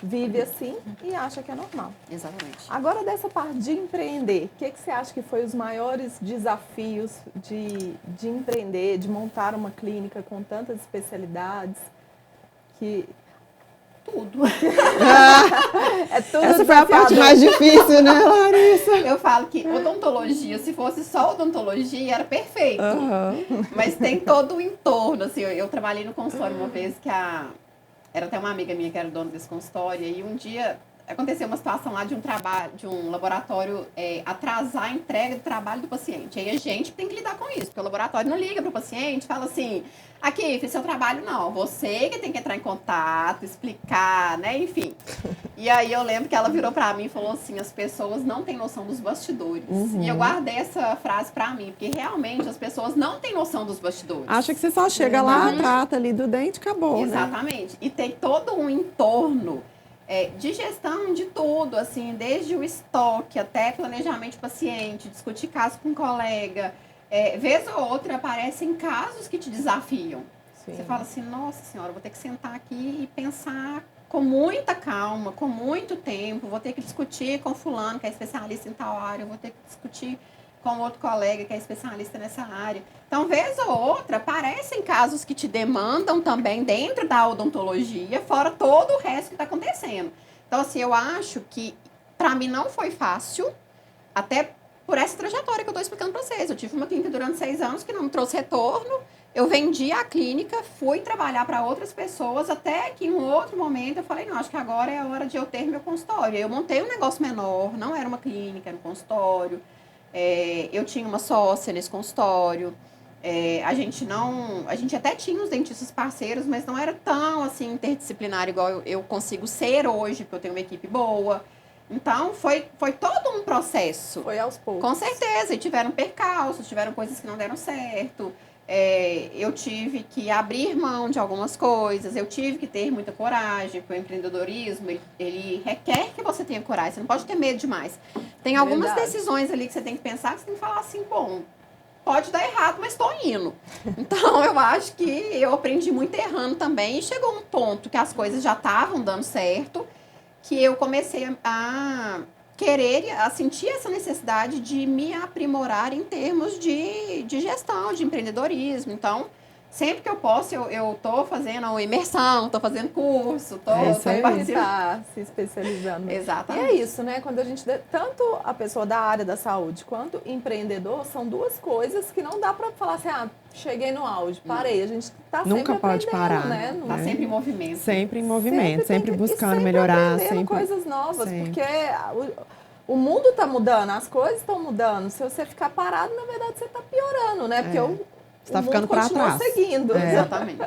vive assim e acha que é normal. Exatamente. Agora, dessa parte de empreender, o que você acha que foi os maiores desafios de empreender, de montar uma clínica com tantas especialidades? Tudo. É tudo Essa foi a parte mais difícil, né, Larissa? Eu falo que odontologia, se fosse só odontologia, era perfeito. Mas tem todo o entorno, assim, eu trabalhei no consultório uma vez era até uma amiga minha que era dona desse consultório, e um dia aconteceu uma situação lá de um laboratório atrasar a entrega do trabalho do paciente. Aí a gente tem que lidar com isso, porque o laboratório não liga para o paciente, fala assim, aqui, fiz seu trabalho, não, você que tem que entrar em contato, explicar, né, enfim. E aí eu lembro que ela virou para mim e falou assim, as pessoas não têm noção dos bastidores. E eu guardei essa frase para mim, porque realmente as pessoas não têm noção dos bastidores. Acha que você só chega lá, trata ali do dente e acabou, Exatamente. E tem todo um entorno de gestão de tudo, assim, desde o estoque até planejamento de paciente, discutir caso com um colega. Vez ou outra aparecem casos que te desafiam. Sim. Você fala assim, nossa senhora, vou ter que sentar aqui e pensar com muita calma, com muito tempo, vou ter que discutir com fulano que é especialista em tal área, vou ter que discutir com outro colega que é especialista nessa área. Então, vez ou outra, aparecem casos que te demandam também dentro da odontologia, fora todo o resto que está acontecendo. Então, assim, eu acho que, para mim, não foi fácil, até por essa trajetória que eu estou explicando para vocês. Eu tive uma clínica durante 6 anos que não me trouxe retorno, eu vendi a clínica, fui trabalhar para outras pessoas, até que em um outro momento eu falei, não, acho que agora é a hora de eu ter meu consultório. Eu montei um negócio menor, não era uma clínica, era um consultório. Eu tinha uma sócia nesse consultório, a gente até tinha os dentistas parceiros, mas não era tão assim interdisciplinar igual eu consigo ser hoje, porque eu tenho uma equipe boa. Então, foi todo um processo. Foi aos poucos. Com certeza, e tiveram percalços, tiveram coisas que não deram certo. Eu tive que abrir mão de algumas coisas, eu tive que ter muita coragem, porque o empreendedorismo, ele requer que você tenha coragem, você não pode ter medo demais. Tem algumas decisões ali que você tem que pensar, que você tem que falar assim, bom, pode dar errado, mas estou indo. Então, eu acho que eu aprendi muito errando também, e chegou um ponto que as coisas já estavam dando certo, que eu comecei a querer, a sentir essa necessidade de me aprimorar em termos de gestão, de empreendedorismo. Então, sempre que eu posso, eu tô fazendo imersão, tô fazendo curso, tô participando, se especializando. Exatamente. E é isso, né? Quando a gente, tanto a pessoa da área da saúde quanto empreendedor, são duas coisas que não dá para falar assim, cheguei no auge, parei. A gente tá Nunca sempre pode parar, né? Tá sempre em movimento. Sempre em movimento, sempre buscando melhorar. Sempre coisas novas, porque o mundo está mudando, as coisas estão mudando. Se você ficar parado, na verdade, você está piorando, né? Porque o está ficando para trás. Seguindo. Exatamente.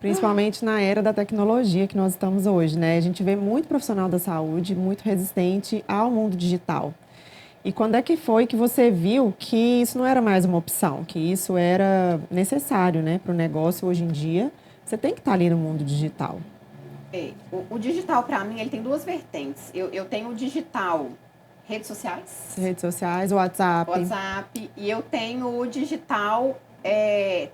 Principalmente na era da tecnologia que nós estamos hoje, né? A gente vê muito profissional da saúde, muito resistente ao mundo digital. E quando é que foi que você viu que isso não era mais uma opção, que isso era necessário, né, para o negócio hoje em dia? Você tem que estar ali no mundo digital. O digital, para mim, ele tem duas vertentes. Eu tenho o digital, redes sociais, WhatsApp, e eu tenho o digital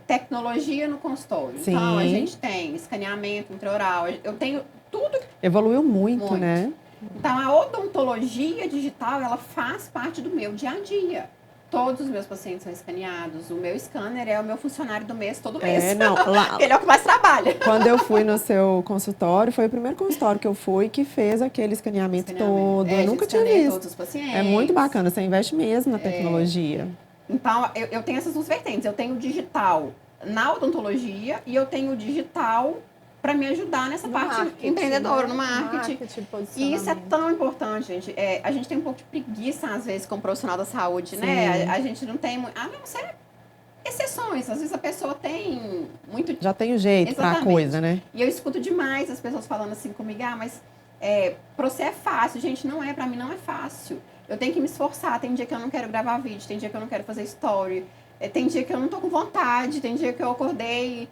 tecnologia no consultório. Sim. Então, a gente tem escaneamento intraoral, eu tenho tudo. Evoluiu muito, né? Então, a odontologia digital, ela faz parte do meu dia a dia. Todos os meus pacientes são escaneados. O meu scanner é o meu funcionário do mês, todo mês. Ele é o que mais trabalha. Quando eu fui no seu consultório, foi o primeiro consultório que eu fui que fez aquele escaneamento todo. Eu nunca tinha visto. Todos os pacientes. É muito bacana, você investe mesmo na tecnologia. Então, eu tenho essas duas vertentes. Eu tenho o digital na odontologia e eu tenho o digital para me ajudar nessa parte empreendedora, no marketing. E isso é tão importante, gente. A gente tem um pouco de preguiça, às vezes, como profissional da saúde, né? A gente não tem... A não ser exceções. Às vezes a pessoa tem muito... Já tem o jeito para a coisa, né? E eu escuto demais as pessoas falando assim comigo, mas para você é fácil. Gente, não é. Para mim não é fácil. Eu tenho que me esforçar. Tem dia que eu não quero gravar vídeo, tem dia que eu não quero fazer story, tem dia que eu não tô com vontade, tem dia que eu acordei...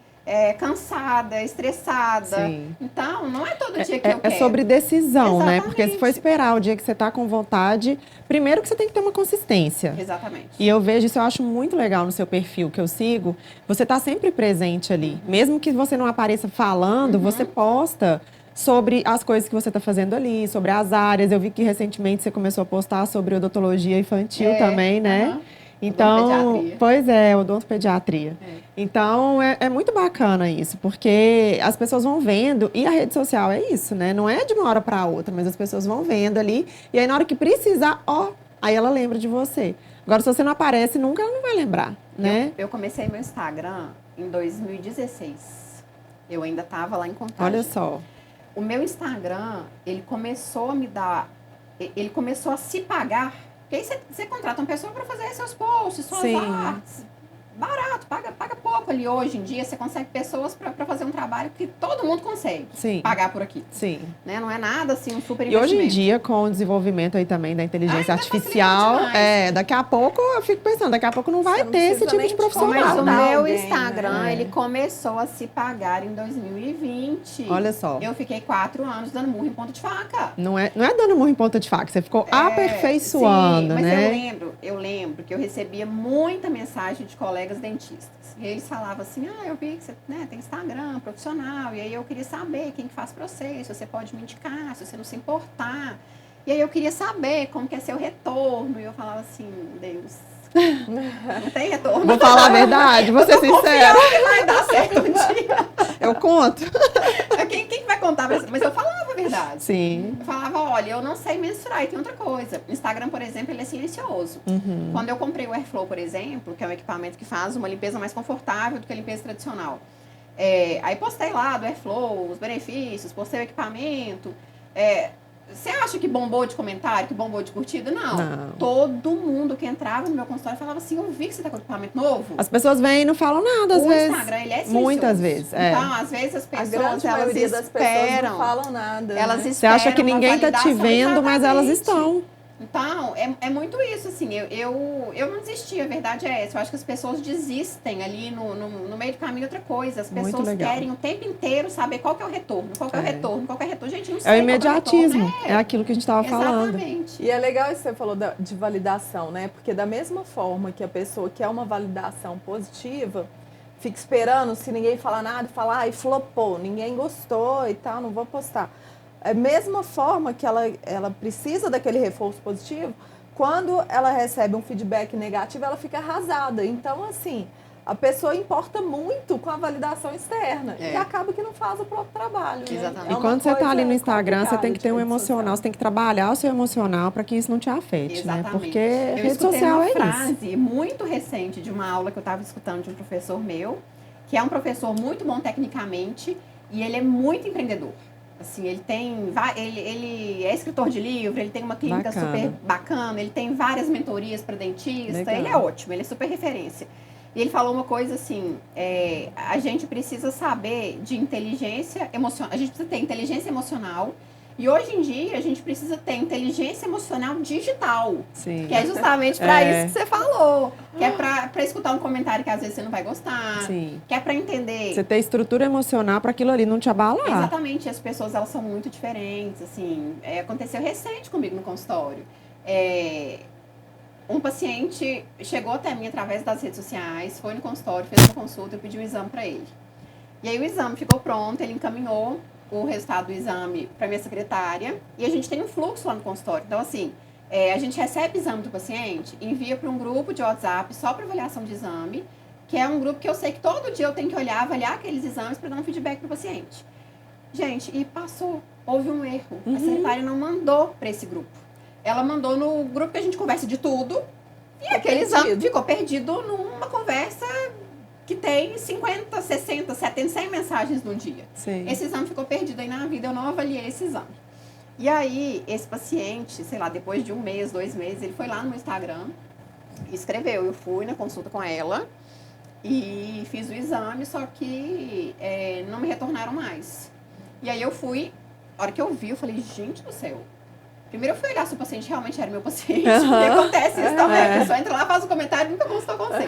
cansada, estressada. Sim. Então, não é todo dia que eu quero. É sobre decisão, Exatamente. né? Porque se for esperar o dia que você tá com vontade, primeiro que você tem que ter uma consistência. Exatamente. E eu vejo isso, eu acho muito legal no seu perfil que eu sigo. Você tá sempre presente ali. Mesmo que você não apareça falando, você posta sobre as coisas que você está fazendo ali, sobre as áreas. Eu vi que recentemente você começou a postar sobre odontologia infantil também, né? Então, Odontopediatria. pois é, odontopediatria. Então, é muito bacana isso, porque as pessoas vão vendo, e a rede social é isso, né? Não é de uma hora para outra, mas as pessoas vão vendo ali, e aí na hora que precisar, aí ela lembra de você. Agora, se você não aparece, nunca ela não vai lembrar, né? Eu comecei meu Instagram em 2016. Eu ainda estava lá em Contagem. Olha só. O meu Instagram, ele começou a se pagar. Porque aí você contrata uma pessoa para fazer seus posts, suas artes. Barato, paga pouco ali. Hoje em dia, você consegue pessoas para fazer um trabalho que todo mundo consegue pagar por aqui. Sim. Né? Não é nada assim, um super E investimento. hoje em dia, com o desenvolvimento aí também da inteligência artificial, daqui a pouco, eu fico pensando, daqui a pouco não vai ter esse tipo de profissional. Mas o meu Instagram, ele começou a se pagar em 2020. Olha só. Eu fiquei 4 anos dando murro em ponta de faca. Não é dando murro em ponta de faca, você ficou aperfeiçoando, sim, mas né? eu lembro que eu recebia muita mensagem de colegas dentistas. E eles falavam assim, eu vi que você tem Instagram profissional, e aí eu queria saber quem que faz pra você, se você pode me indicar, se você não se importar. E aí eu queria saber como que é seu retorno. E eu falava assim, Deus, não tem retorno. Vou falar a verdade, vou ser sincera. Que vai dar certo um dia. Eu conto. Quem que vai contar pra você? Mas eu falava a verdade. Sim. Eu falava, olha, eu não sei mensurar. E tem outra coisa. O Instagram, por exemplo, ele é silencioso. Quando eu comprei o Airflow, por exemplo, que é um equipamento que faz uma limpeza mais confortável do que a limpeza tradicional. Aí postei lá do Airflow, os benefícios, postei o equipamento. Você acha que bombou de comentário, que bombou de curtida? Não. Todo mundo que entrava no meu consultório falava assim, eu vi que você tá com equipamento novo. As pessoas vêm e não falam nada, às vezes. O Instagram, ele é silencioso. Muitas vezes, Então, às vezes as pessoas, das pessoas não falam nada. Elas né? Você acha que ninguém tá te vendo, mas elas estão. Então, é muito isso, assim, eu não desisti, a verdade é essa. Eu acho que as pessoas desistem ali no meio do caminho outra coisa. As pessoas querem o tempo inteiro saber qual que é o retorno, qual que é o retorno, qual que é o retorno. Gente, não sei. É o imediatismo, é aquilo que a gente estava falando. Exatamente. E é legal isso que você falou de validação, né? Porque da mesma forma que a pessoa quer uma validação positiva, fica esperando, se ninguém falar nada, falar, ai, flopou, ninguém gostou e tal, não vou postar. É a mesma forma que ela precisa daquele reforço positivo, quando ela recebe um feedback negativo, ela fica arrasada. Então, assim, a pessoa importa muito com a validação externa e acaba que não faz o próprio trabalho. Exatamente. Né? E quando você está ali no Instagram, você tem que ter um rede emocional, social. você tem que trabalhar o seu emocional para que isso não te afete, Exatamente. né? Porque eu rede social uma é isso. frase muito recente de uma aula que eu estava escutando de um professor meu, que é um professor muito bom tecnicamente e ele é muito empreendedor. Assim, ele é escritor de livro, ele tem uma clínica super bacana, ele tem várias mentorias para dentista, Legal. ele é ótimo, ele é super referência. E ele falou uma coisa assim, a gente precisa saber de inteligência emocional, a gente precisa ter inteligência emocional e hoje em dia a gente precisa ter inteligência emocional digital. Sim. Que é justamente para isso que você falou. Que é para escutar um comentário que às vezes você não vai gostar. Sim. Que é para entender. Você ter estrutura emocional para aquilo ali não te abalar. Exatamente. As pessoas, elas são muito diferentes, assim. Aconteceu recente comigo no consultório. Um paciente chegou até mim através das redes sociais, foi no consultório, fez uma consulta, eu pedi um exame para ele. E aí o exame ficou pronto, ele encaminhou o resultado do exame para minha secretária e a gente tem um fluxo lá no consultório. Então, assim, a gente recebe o exame do paciente, envia para um grupo de WhatsApp só para avaliação de exame, que é um grupo que eu sei que todo dia eu tenho que avaliar aqueles exames para dar um feedback para o paciente. Gente, e passou, houve um erro. A secretária não mandou para esse grupo. Ela mandou no grupo que a gente conversa de tudo e aquele exame ficou perdido numa conversa que tem 50, 60, 70, 100 mensagens no dia. Sim. Esse exame ficou perdido aí na vida, eu não avaliei esse exame. E aí, esse paciente, sei lá, depois de 1 mês, 2 meses, ele foi lá no meu Instagram e escreveu. Eu fui na consulta com ela e fiz o exame, só que não me retornaram mais. E aí eu fui, a hora que eu vi, eu falei, gente do céu. Primeiro eu fui olhar se o paciente realmente era meu paciente, porque acontece isso também, a pessoa entra lá, faz o comentário e nunca consultou com você.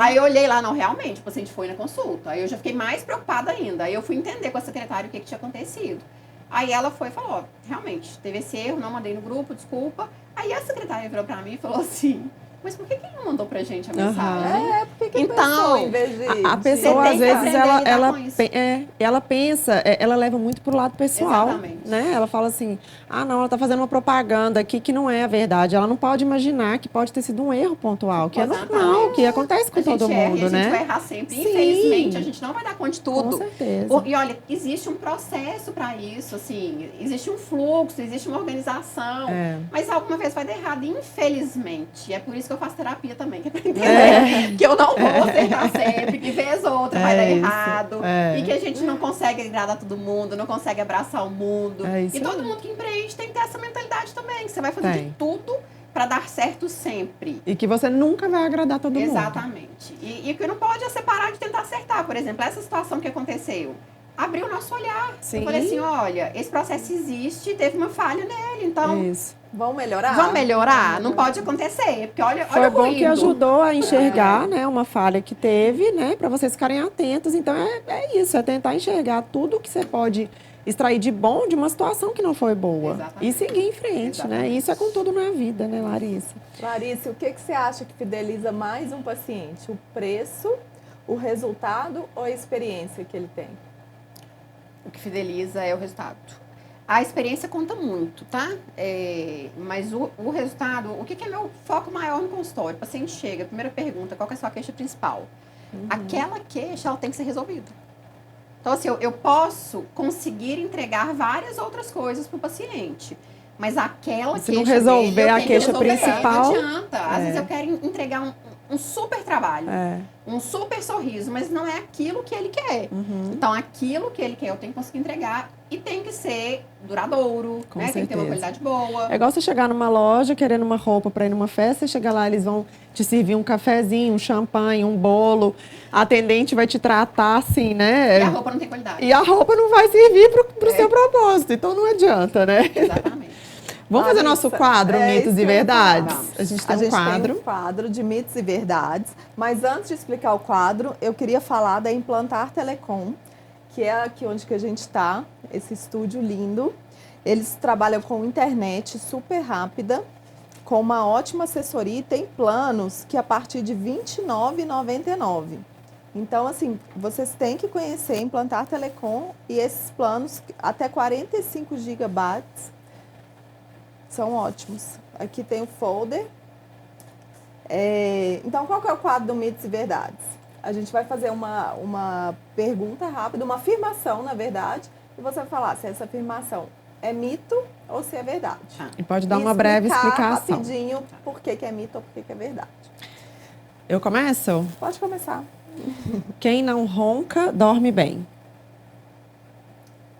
Aí eu olhei lá, não, realmente, o paciente foi na consulta. Aí eu já fiquei mais preocupada ainda. Aí eu fui entender com a secretária o que tinha acontecido. Aí ela foi e falou, ó, realmente, teve esse erro, não mandei no grupo, desculpa. Aí a secretária virou pra mim e falou assim, mas por que ele não mandou pra gente a mensagem? Por que Então, pensou, em vez de... A de- pessoa, tem às que vezes, aprender a lidar com isso. ela pensa, ela leva muito pro lado pessoal, Exatamente. né? Ela fala assim, não, ela tá fazendo uma propaganda aqui que não é a verdade. Ela não pode imaginar que pode ter sido um erro pontual, que é normal, que acontece com todo erra, mundo, e a né? gente vai errar sempre. Sim. Infelizmente, a gente não vai dar conta de tudo. Com certeza. E olha, existe um processo para isso, assim, existe um fluxo, existe uma organização, mas alguma vez vai dar errado, infelizmente. É por isso que eu faço terapia também, que é pra entender que eu não vou acertar sempre, que vez ou outra vai dar errado, e que a gente não consegue agradar todo mundo, não consegue abraçar o mundo. E todo mundo que empreende tem que ter essa mentalidade também, que você vai fazer de tudo para dar certo sempre. E que você nunca vai agradar todo mundo. Exatamente. E que não pode é separar de tentar acertar. Por exemplo, essa situação que aconteceu abriu o nosso olhar. Sim. Eu falei assim, olha, esse processo existe, teve uma falha nele, então Isso. Vão melhorar? vamos melhorar? Não pode acontecer, porque olha Foi o bom ruído. que ajudou a enxergar, né, uma falha que teve, né, para vocês ficarem atentos. Então, é isso, é tentar enxergar tudo que você pode extrair de bom de uma situação que não foi boa. Exatamente. E seguir em frente, né? Isso é com tudo na vida, né, Larissa? Larissa, o que você acha que fideliza mais um paciente? O preço, o resultado ou a experiência que ele tem? O que fideliza é o resultado. A experiência conta muito, tá? Mas o resultado, o que é meu foco maior no consultório? O paciente chega, primeira pergunta, qual que é a sua queixa principal? Aquela queixa, ela tem que ser resolvida. Então, assim, eu posso conseguir entregar várias outras coisas para o paciente, mas aquela Se queixa não resolver dele, eu a tenho que queixa resolver. principal, Não adianta. Às vezes eu quero entregar um super trabalho, um super sorriso, mas não é aquilo que ele quer. Então, aquilo que ele quer, eu tenho que conseguir entregar e tem que ser duradouro, Com né? Tem que ter uma certeza. qualidade boa. É igual você chegar numa loja querendo uma roupa para ir numa festa, você chega lá, eles vão te servir um cafezinho, um champanhe, um bolo. A atendente vai te tratar assim, né? E a roupa não tem qualidade. E a roupa não vai servir pro seu propósito, então não adianta, né? Exatamente. Vamos fazer nosso quadro Mitos e Verdades? Vamos. A gente tem um quadro. Tem um quadro de mitos e verdades, mas antes de explicar o quadro, eu queria falar da Implantar Telecom, que é aqui onde que a gente está, esse estúdio lindo. Eles trabalham com internet super rápida, com uma ótima assessoria e tem planos que a partir de R$ 29,99. Então, assim, vocês têm que conhecer Implantar Telecom e esses planos até 45 gigabytes são ótimos. Aqui tem o folder. Então, qual que é o quadro do Mitos e Verdades? A gente vai fazer uma pergunta rápida, uma afirmação, na verdade, e você vai falar se essa afirmação é mito ou se é verdade. E pode dar uma breve explicação. Rapidinho por que é mito ou por que é verdade. Eu começo? Pode começar. Quem não ronca, dorme bem.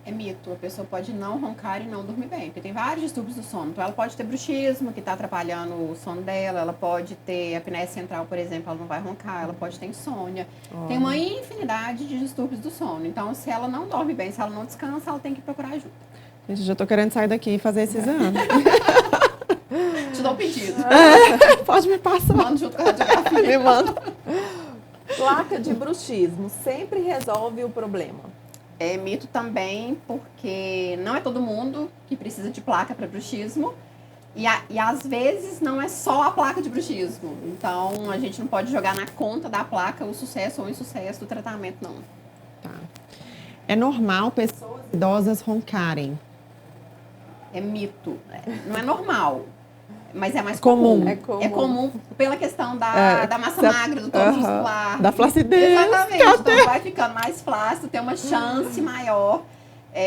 É mito, a pessoa pode não roncar e não dormir bem, porque tem vários distúrbios do sono. Então, ela pode ter bruxismo, que está atrapalhando o sono dela, ela pode ter apneia central, por exemplo, ela não vai roncar, ela pode ter insônia. Tem uma infinidade de distúrbios do sono. Então, se ela não dorme bem, se ela não descansa, ela tem que procurar ajuda. Gente, já tô querendo sair daqui e fazer esse exame. Te dou um pedido. Pode me passar. Mando junto com a radiografia. Me manda. Placa de bruxismo sempre resolve o problema. É mito também, porque não é todo mundo que precisa de placa para bruxismo. E às vezes não é só a placa de bruxismo. Então, a gente não pode jogar na conta da placa o sucesso ou o insucesso do tratamento, não. Tá. É normal pessoas idosas roncarem. É mito. Não é normal, mas é mais Comum. comum. É comum pela questão da massa magra, do tônus muscular. Da flacidez. Exatamente. Então vai ficando mais flácido, tem uma chance maior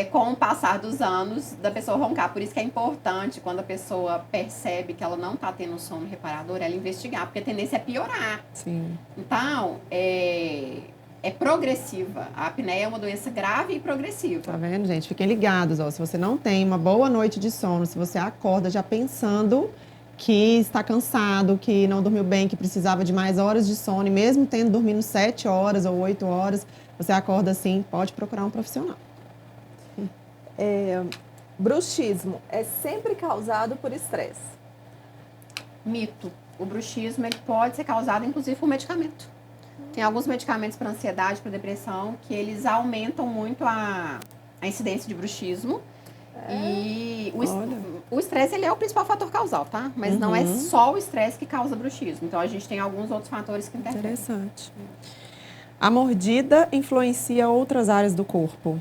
com o passar dos anos da pessoa roncar. Por isso que é importante, quando a pessoa percebe que ela não está tendo sono reparador, ela investigar, porque a tendência é piorar. Sim. Então, é progressiva. A apneia é uma doença grave e progressiva. Tá vendo, gente? Fiquem ligados, ó. Se você não tem uma boa noite de sono, se você acorda já pensando que está cansado, que não dormiu bem, que precisava de mais horas de sono, e mesmo tendo dormido 7 horas ou 8 horas, você acorda assim, pode procurar um profissional. Bruxismo é sempre causado por estresse. Mito. O bruxismo ele pode ser causado, inclusive, por medicamento. Tem alguns medicamentos para ansiedade, para depressão, que eles aumentam muito a incidência de bruxismo. E O estresse, ele é o principal fator causal, tá? Mas não é só o estresse que causa bruxismo. Então, a gente tem alguns outros fatores que interferem. Interessante. A mordida influencia outras áreas do corpo?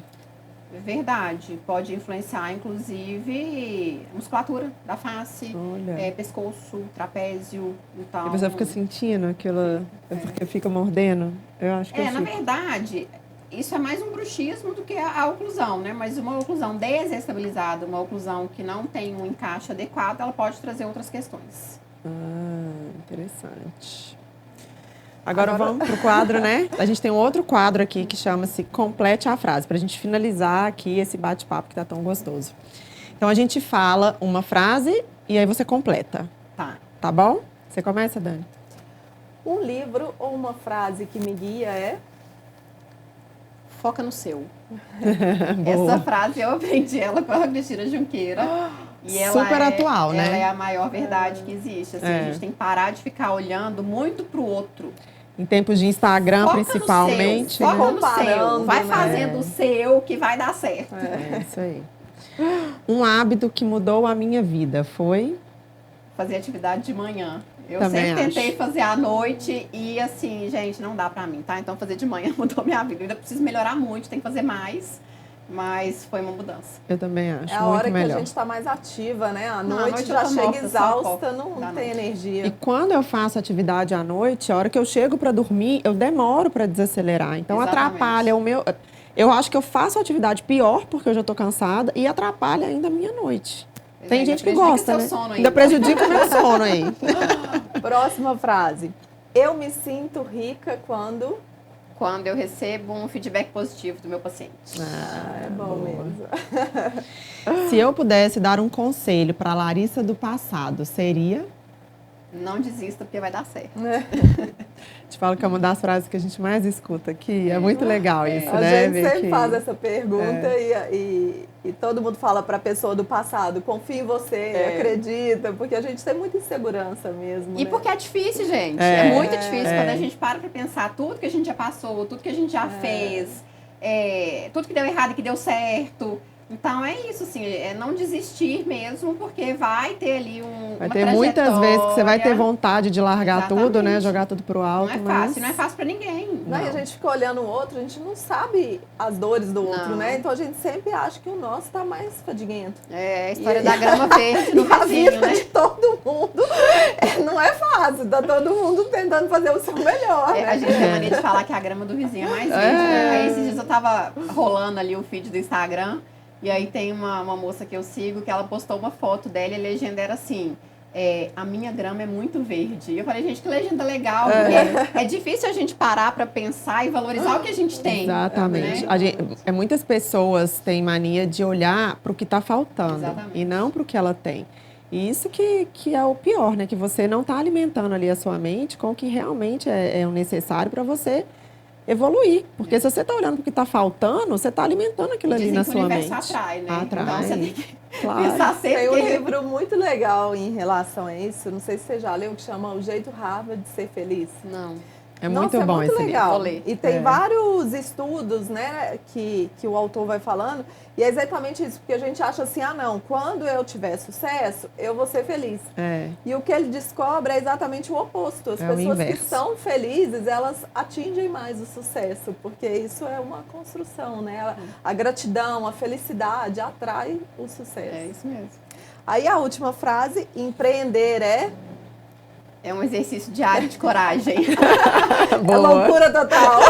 Verdade. Pode influenciar, inclusive, musculatura da face, Olha. pescoço, trapézio. Então, E você fica sentindo aquilo, porque fica mordendo? Eu acho que eu na fico. verdade, isso é mais um bruxismo do que a oclusão, né? Mas uma oclusão desestabilizada, uma oclusão que não tem um encaixe adequado, ela pode trazer outras questões. Interessante. Agora vamos pro quadro, né? A gente tem um outro quadro aqui que chama-se Complete a Frase, pra gente finalizar aqui esse bate-papo que tá tão gostoso. Então a gente fala uma frase e aí você completa. Tá. Tá bom? Você começa, Dani? Um livro ou uma frase que me guia é... Foca no seu. Boa. Essa frase eu aprendi ela com a Cristina Junqueira. E ela Super atual, né? Ela é a maior verdade que existe. Assim, A gente tem que parar de ficar olhando muito pro outro. Em tempos de Instagram, Foca principalmente. no seu, foca né? no seu. Comparando, Vai né? fazendo o seu que vai dar certo. É isso aí. Um hábito que mudou a minha vida foi... Fazer atividade de manhã. Eu Também sempre tentei acho. fazer à noite e assim, gente, não dá pra mim, tá? Então fazer de manhã mudou minha vida. Eu ainda preciso melhorar muito, tem que fazer mais. Mas foi uma mudança. Eu também acho, É a muito hora melhor. que a gente está mais ativa, né? À Não, à noite noite já eu tô chega morta, só exausta, foco não da tem noite. energia. E quando eu faço atividade à noite, a hora que eu chego para dormir, eu demoro para desacelerar. Então Exatamente. atrapalha o meu... Eu acho que eu faço atividade pior porque eu já tô cansada e atrapalha ainda a minha noite. Tem Ainda gente que prejudica gosta, seu né? sono Ainda prejudica o meu sono aí. Próxima frase. Eu me sinto rica quando... Quando eu recebo um feedback positivo do meu paciente. É bom mesmo. Se eu pudesse dar um conselho para Larissa do passado, seria... Não desista porque vai dar certo. Te falo que é uma das frases que a gente mais escuta aqui. É muito legal isso, A né? gente Ver sempre que- faz essa pergunta e todo mundo fala para a pessoa do passado, confia em você, acredita, porque a gente tem muita insegurança mesmo. E né? porque é difícil, gente. É, É, muito difícil quando a gente para pra pensar tudo que a gente já passou, tudo que a gente já fez, tudo que deu errado e que deu certo. Então é isso, assim, é não desistir mesmo, porque vai ter ali Vai uma ter muitas vezes que você vai ter trajetória. vontade de largar tudo, né? Exatamente. Jogar tudo pro Não alto, é mas... fácil, não é fácil pra ninguém. Não, e a gente fica olhando o outro, a gente não sabe as dores do outro, Não. né? Então a gente sempre acha que o nosso tá mais fadiguento. É a história da grama verde no E a vizinho, vida né? de todo mundo não é fácil, tá todo mundo tentando fazer o seu melhor, né? A gente tem mania de falar que a grama do vizinho é mais verde, né? Aí esses dias eu tava rolando ali o feed do Instagram, e aí tem uma moça que eu sigo que ela postou uma foto dela e a legenda era assim: a minha grama é muito verde. E eu falei, gente, que legenda legal, porque é difícil a gente parar pra pensar e valorizar o que a gente tem. Exatamente. Né? Muitas pessoas têm mania de olhar para o que está faltando Exatamente. e não para o que ela tem. E isso que é o pior, né? Que você não está alimentando ali a sua mente com o que realmente é o necessário para você evoluir. Porque se você está olhando para o que está faltando, você está alimentando aquilo ali Dizem na que o sua universo mente. atrai, né? Atrai. Então você tem que Claro. pensar sempre Tem um que... livro muito legal em relação a isso, não sei se você já leu, que chama O Jeito Harvard de Ser Feliz. Não. É muito Nossa, bom é muito esse legal. Vou ler. E tem É. vários estudos, né, que o autor vai falando, e é exatamente isso, porque a gente acha assim, não, quando eu tiver sucesso, eu vou ser feliz. É. E o que ele descobre é exatamente o oposto. As É o pessoas que inverso. são felizes, elas atingem mais o sucesso, porque isso é uma construção, né? A gratidão, a felicidade atrai o sucesso. É isso mesmo. Aí a última frase, empreender É um exercício diário de coragem. é Boa. loucura total.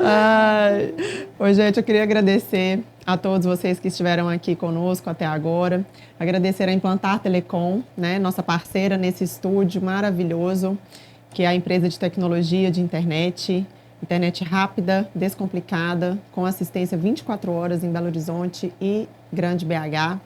Ai. Oi, gente, eu queria agradecer a todos vocês que estiveram aqui conosco até agora. Agradecer a Implantar Telecom, né, nossa parceira nesse estúdio maravilhoso, que é a empresa de tecnologia de internet rápida, descomplicada, com assistência 24 horas em Belo Horizonte e Grande BH.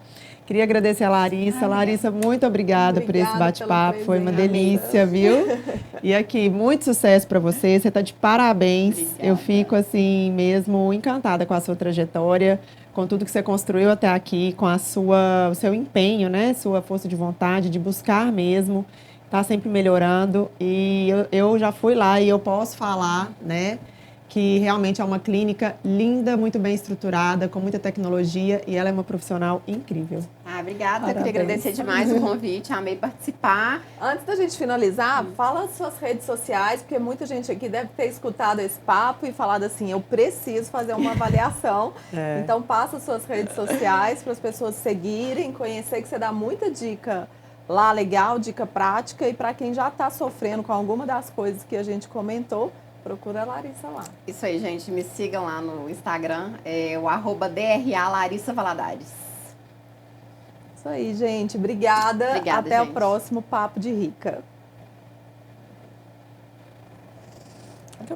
Queria agradecer a Larissa. Larissa, muito obrigada por esse Obrigada bate-papo. pelo Foi uma presente, delícia, viu? E aqui, muito sucesso para você. Você está de parabéns. Obrigada. Eu fico, assim, mesmo encantada com a sua trajetória, com tudo que você construiu até aqui, com o seu empenho, né? Sua força de vontade, de buscar mesmo. Está sempre melhorando. E eu já fui lá e eu posso falar, né? que realmente é uma clínica linda, muito bem estruturada, com muita tecnologia, e ela é uma profissional incrível. Obrigada, eu Parabéns. queria agradecer demais o convite, amei participar. Antes da gente finalizar, fala as suas redes sociais, porque muita gente aqui deve ter escutado esse papo e falado assim, eu preciso fazer uma avaliação. Então passa as suas redes sociais para as pessoas seguirem, conhecer, que você dá muita dica lá legal, dica prática, e para quem já está sofrendo com alguma das coisas que a gente comentou, procura a Larissa lá. Isso aí, gente, me sigam lá no Instagram, o @DRA Larissa Valadares. Isso aí, gente. Obrigada. Obrigada, Até gente. o próximo Papo de Rica.